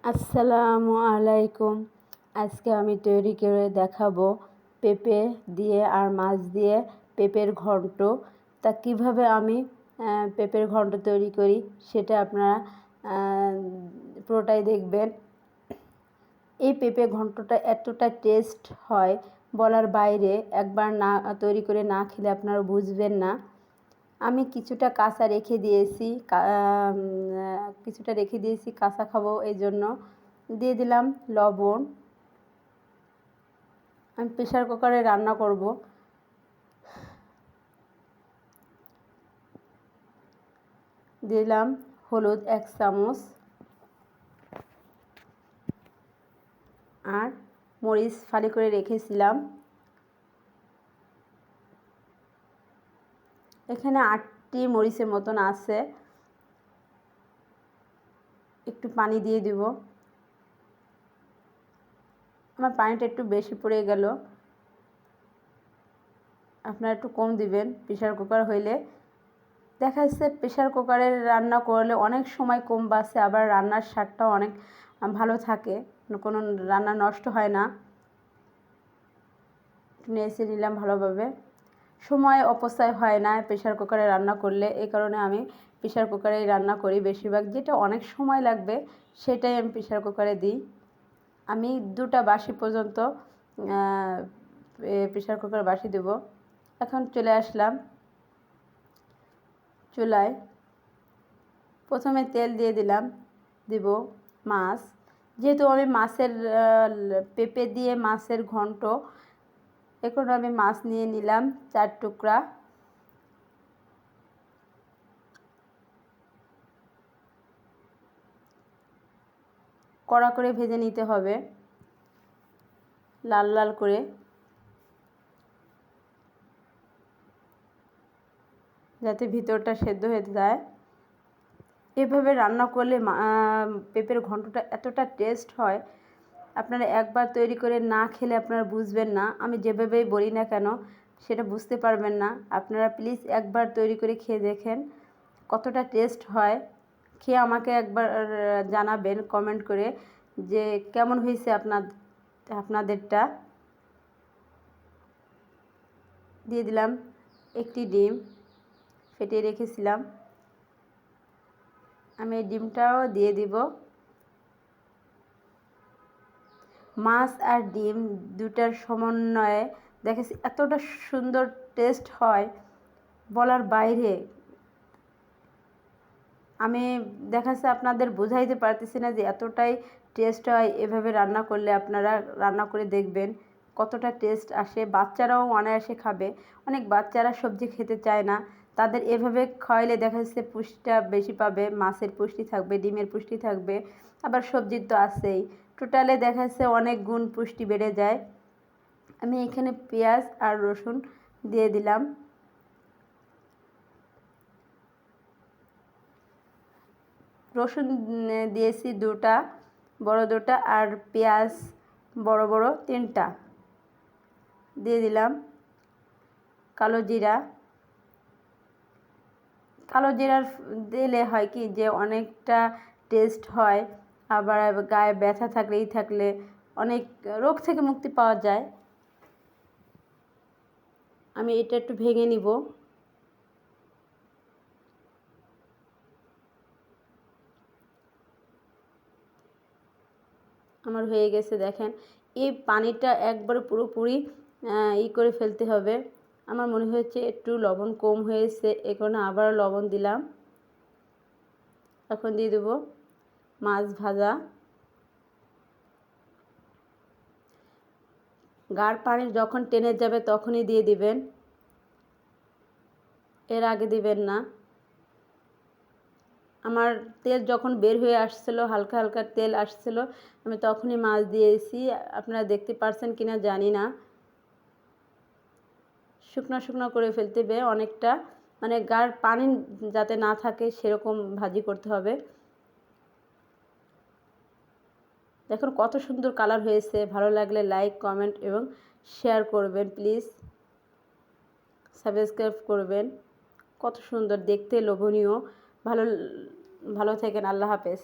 আসসালামু আলাইকুম। আজকে আমি তৈরি করে দেখাবো পেঁপে দিয়ে আর মাছ দিয়ে পেঁপের ঘন্ট। তা কিভাবে আমি পেঁপের ঘন্ট তৈরি করি সেটা আপনারা পুরোটাই দেখবেন। এই পেঁপে ঘন্টটা এতটা টেস্ট হয় বলার বাইরে, একবার না তৈরি করে না খেলে আপনারা বুঝবেন না। আমি কিছুটা কাঁচা রেখে দিয়েছি, কাঁচা খাবো এই জন্য। দিয়ে দিলাম লবণ। আমি প্রেসার কুকারে রান্না করব। দিলাম হলুদ 1 চামচ আর মরিচ ফালি করে রেখেছিলাম। এখানে 8টি মরিচের মতন আছে। একটু পানি দিয়ে দিব। আমার পানিটা একটু বেশি পড়ে গেল, আপনারা একটু কম দিবেন। প্রেসার কুকার হইলে দেখা যাচ্ছে প্রেসার কুকারে রান্না করলে অনেক সময় কম বাঁচে, আবার রান্নার স্বাদটাও অনেক ভালো থাকে, কোনো রান্না নষ্ট হয় না। নেড়ে নিলাম ভালোভাবে। সময় অপচয় হয় না প্রেসার কুকারে রান্না করলে, এই কারণে আমি প্রেসার কুকারেই রান্না করি বেশিরভাগ। যেটা অনেক সময় লাগবে সেটাই আমি প্রেসার কুকারে দিই। আমি 2টা বাসি পর্যন্ত প্রেসার কুকার বাসি দেব। এখন চলে আসলাম চুলায়। প্রথমে তেল দিয়ে দিব মাছ। যেহেতু আমি পেঁপে দিয়ে মাছের ঘন্ট, এখন আমি মাছ নিয়ে নিলাম 4 টুকরা। কড়া করে ভেজে নিতে হবে, লাল লাল করে, যাতে ভিতরটা সেদ্ধ হয়ে যায়। এভাবে রান্না করলে পেঁপের ঘন্টটা এতটা টেস্ট হয়, আপনারা একবার তৈরি করে না খেলে আপনারা বুঝবেন না। আমি যেভাবেই বলি না কেন সেটা বুঝতে পারবেন না। আপনারা প্লিজ একবার তৈরি করে খেয়ে দেখেন কতটা টেস্ট হয়। খেয়ে আমাকে একবার জানাবেন কমেন্ট করে যে কেমন হয়েছে আপনাদেরটা। দিয়ে দিলাম একটি ডিম ফেটিয়ে রেখেছিলাম, আমি এই ডিমটাও দিয়ে দিব। মাছ আর ডিম দুটার সমন্বয়ে দেখেছি এতটা সুন্দর টেস্ট হয় বলার বাইরে। আমি দেখাচ্ছে আপনাদের বোঝাইতে পারতেছি না যে এতটাই টেস্ট হয়। এভাবে রান্না করলে আপনারা রান্না করে দেখবেন কতটা টেস্ট আসে। বাচ্চারাও অনায়াসে খাবে। অনেক বাচ্চারা সবজি খেতে চায় না, তাদের এভাবে খাওয়াইলে দেখা যাচ্ছে পুষ্টিটা বেশি পাবে। মাছের পুষ্টি থাকবে, ডিমের পুষ্টি থাকবে, আবার সবজির তো আছেই। টোটালে দেখা যাচ্ছে অনেক গুণ পুষ্টি বেড়ে যায়। আমি এখানে পেঁয়াজ আর রসুন দিয়ে দিলাম। রসুন দিয়েছি 2টা, বড় 2টা, আর পেঁয়াজ বড় বড় 3টা দিয়ে দিলাম। কালো জিরা দিলে হয় কি যে অনেকটা টেস্ট হয়, আবার গায়ে ব্যথা থাকলে অনেক রোগ থেকে মুক্তি পাওয়া যায়। আমি এটা একটু ভেঙে নিব। আমার হয়ে গেছে দেখেন। এই পানিটা একবারে পুরোপুরি করে ফেলতে হবে। আমার মনে হয়েছে একটু লবণ কম হয়েছে, এ কারণে আবার লবণ দিলাম। এখন দিয়ে দেবো মাছ ভাজা। গাঢ় পানি যখন টেনে যাবে তখনই দিয়ে দিবেন, এর আগে দিবেন না। আমার তেল যখন বের হয়ে আসছিলো, হালকা হালকা তেল আসছিলো, আমি তখনই মাছ দিয়েছি। আপনারা দেখতে পারছেন কিনা জানি না। শুকনো শুকনো করে ফেলতে হবে অনেকটা, মানে গাঢ় পানি যাতে না থাকে সেরকম ভাজি করতে হবে। দেখুন কত সুন্দর কালার হয়েছে। ভালো লাগলে লাইক, কমেন্ট এবং শেয়ার করবেন প্লিজ। সাবস্ক্রাইব করবেন। কত সুন্দর দেখতে, লোভনীয়। ভালো থাকেন। আল্লাহ হাফেজ।